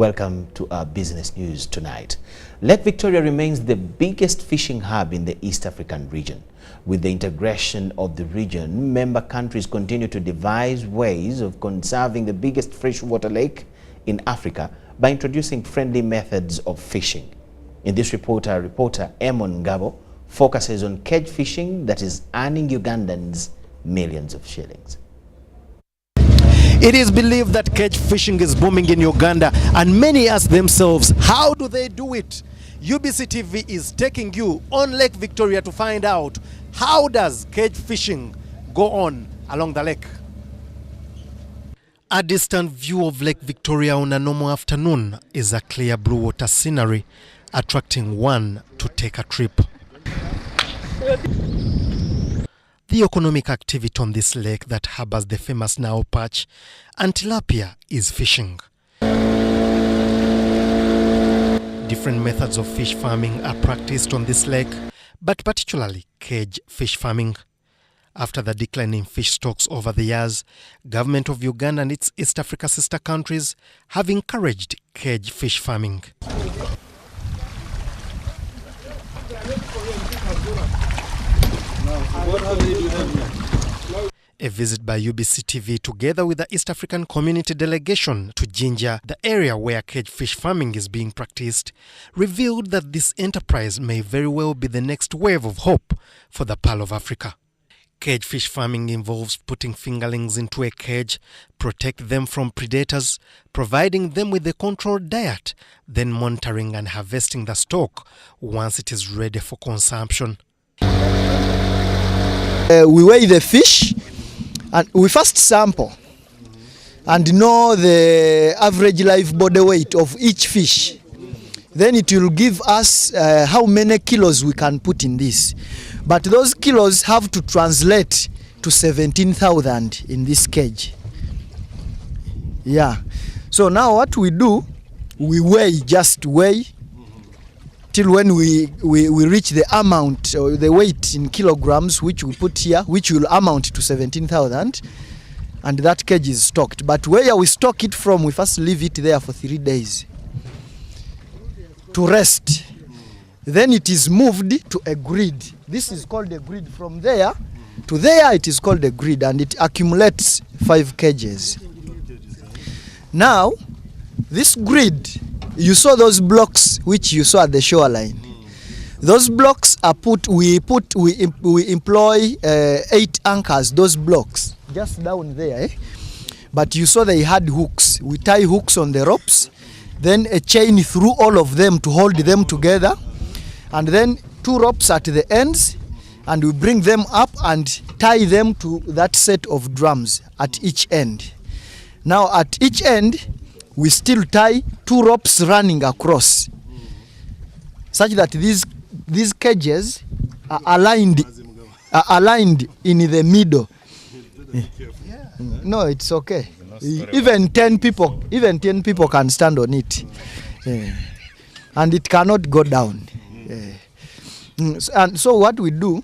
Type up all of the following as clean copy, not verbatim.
Welcome to our business news tonight. Lake Victoria remains the biggest fishing hub in the East African region. With the integration of the region, member countries continue to devise ways of conserving the biggest freshwater lake in Africa by introducing friendly methods of fishing. In this report, our reporter Amon Ngabo focuses on cage fishing that is earning Ugandans millions of shillings. It is believed that cage fishing is booming in Uganda, and many ask themselves, how do they do it? UBC TV is taking you on Lake Victoria to find out how does cage fishing go on along the lake. A distant view of Lake Victoria on a normal afternoon is a clear blue water scenery, attracting one to take a trip. The economic activity on this lake that harbors the famous Nile perch and tilapia is fishing. Different methods of fish farming are practiced on this lake, but particularly cage fish farming. After the decline in fish stocks over the years, government of Uganda and its East Africa sister countries have encouraged cage fish farming. A visit by UBC TV together with the East African community delegation to Jinja, the area where cage fish farming is being practiced, revealed that this enterprise may very well be the next wave of hope for the Pearl of Africa. Cage fish farming involves putting fingerlings into a cage, protect them from predators, providing them with a controlled diet, then monitoring and harvesting the stock once it is ready for consumption. We weigh the fish and we first sample and know the average live body weight of each fish. Then it will give us how many kilos we can put in this. But those kilos have to translate to 17,000 in this cage. Yeah. So now what we do, we just weigh till when we reach the amount or the weight in kilograms which we put here, which will amount to 17,000, and that cage is stocked. But where we stock it from, we first leave it there for 3 days to rest. Then it is moved to a grid. This is called a grid. From there to there, it is called a grid, and it accumulates 5 cages. Now, this grid, you saw those blocks which you saw at the shoreline. Those blocks are we employ 8 anchors, those blocks, just down there. But you saw they had hooks. We tie hooks on the ropes, then a chain through all of them to hold them together, and then 2 ropes at the ends, and we bring them up and tie them to that set of drums at each end. Now at each end, we still tie 2 ropes running across, such that these cages are aligned in the middle. No, it's okay. Even 10 people can stand on it, and it cannot go down. And so what we do,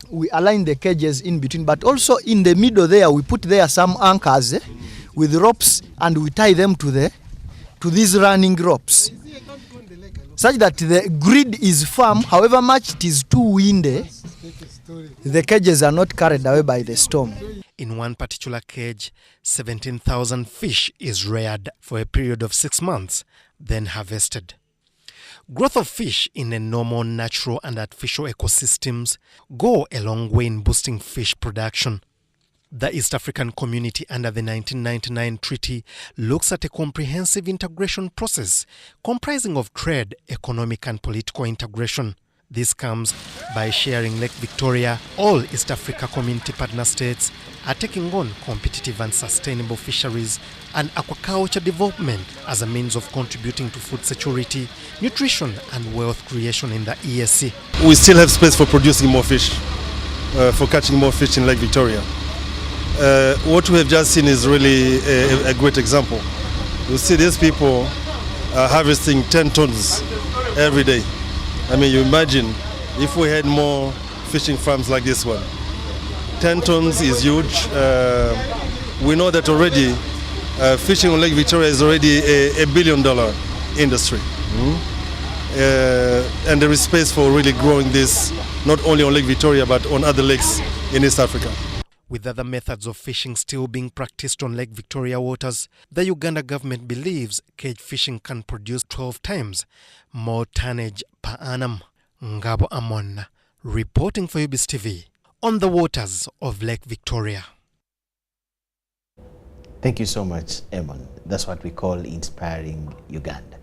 we align the cages in between, but also in the middle there we put there some anchors with ropes, and we tie them to these running ropes, such that the grid is firm. However much it is too windy, the cages are not carried away by the storm. In one particular cage, 17,000 fish is reared for a period of 6 months, then harvested. Growth of fish in a normal, natural and artificial ecosystems go a long way in boosting fish production. The East African community under the 1999 treaty looks at a comprehensive integration process comprising of trade, economic and political integration. This comes by sharing Lake Victoria. All East Africa community partner states are taking on competitive and sustainable fisheries and aquaculture development as a means of contributing to food security, nutrition and wealth creation in the ESC. We still have space for producing more fish, for catching more fish in Lake Victoria. What we have just seen is really a great example. You see these people harvesting 10 tons every day. I mean, you imagine if we had more fishing farms like this one. 10 tons is huge. We know that already Fishing on Lake Victoria is already a $1 billion industry. And there is space for really growing this, not only on Lake Victoria, but on other lakes in East Africa. With other methods of fishing still being practiced on Lake Victoria waters, the Uganda government believes cage fishing can produce 12 times more tonnage per annum. Ngabo Amon, reporting for UBS TV on the waters of Lake Victoria. Thank you so much, Amon. That's what we call inspiring Uganda.